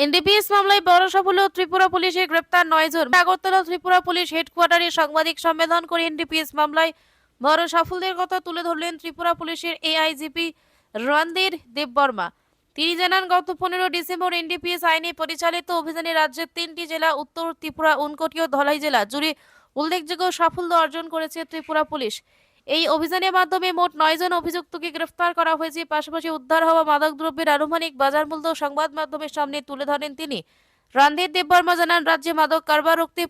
NDPS মামলায় বড় সাফল্য, ত্রিপুরা পুলিশের গ্রেপ্তার 9 জন। আগরতলা ত্রিপুরা পুলিশ হেডকোয়ার্টারে সাংবাদিক সম্মেলন করে এনডিপিএস মামলায় বড় সাফল্যের কথা তুলে ধরলেন ত্রিপুরা পুলিশের এআইজিপি রণধীর দেববর্মা। তিনি জানান, গত 15 ডিসেম্বর এনডিপিএস আইনে পরিচালিত অভিযানে রাজ্যের 3টি জেলা উত্তর ত্রিপুরা, উনকোটি ও ধলাই জেলা জুড়ে উল্লেখযোগ্য সাফল্য অর্জন করেছে ত্রিপুরা পুলিশ। এই অভিযানের মাধ্যমে মোট 9 জন অভিযুক্তকে গ্রেফতার করা হয়েছে। পাশাপাশি উদ্ধার হওয়া মাদকদ্রব্যের আনুমানিক বাজার মূল্য সংবাদ মাধ্যমের সামনে তুলে ধরেন তিনি। রণধীর দেববর্মা জানান, রাজ্যে মাদক কারবার রুখতে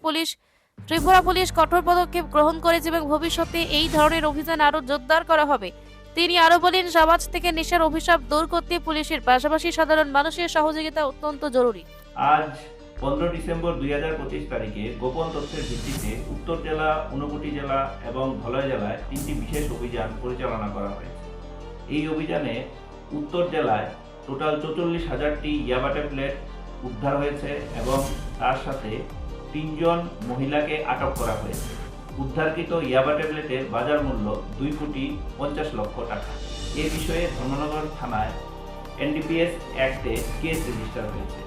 ত্রিপুরা পুলিশ কঠোর পদক্ষেপ গ্রহণ করেছে এবং ভবিষ্যতে এই ধরনের অভিযান আরও জোরদার করা হবে। তিনি আরো বলেন, সমাজ থেকে নেশার অভিশাপ দূর করতে পুলিশের পাশাপাশি সাধারণ মানুষের সহযোগিতা অত্যন্ত জরুরি। আজ 15 ডিসেম্বর 2025 তারিখে গোপন তথ্যের ভিত্তিতে উত্তর জেলা, ঊনকোটি জেলা এবং ধলাই জেলায় 3টি বিশেষ অভিযান পরিচালনা করা হয়েছে। এই অভিযানে উত্তর জেলায় টোটাল 44,000টি ইয়াবা ট্যাবলেট উদ্ধার হয়েছে এবং তার সাথে 3 জন মহিলাকে আটক করা হয়েছে। উদ্ধারকৃত ইয়াবা ট্যাবলেটের বাজার মূল্য 2,50,00,000 টাকা। এ বিষয়ে ধর্মনগর থানায় এনডিপিএস অ্যাক্টে কেস রেজিস্টার হয়েছে।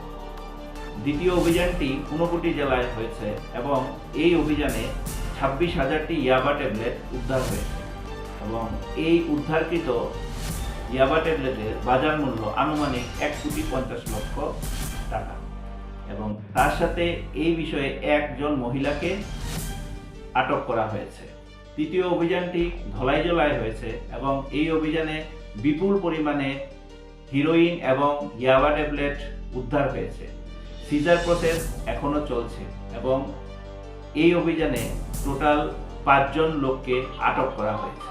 দ্বিতীয় অভিযানটি ঊনকোটি জেলায় হয়েছে এবং এই অভিযানে 26,000টি ইয়াবা ট্যাবলেট উদ্ধার হয়েছে এবং এই উদ্ধারকৃত ইয়াবা ট্যাবলেটের বাজার মূল্য আনুমানিক 1,50,00,000 টাকা এবং তার সাথে এই বিষয়ে 1 জন মহিলাকে আটক করা হয়েছে। তৃতীয় অভিযানটি ধলাই জেলায় হয়েছে এবং এই অভিযানে বিপুল পরিমাণে হিরোইন এবং ইয়াবা ট্যাবলেট উদ্ধার হয়েছে। সিজার প্রসেস এখনো চলছে এবং এই অভিযানে টোটাল 5 জন লোককে আটক করা হয়েছে।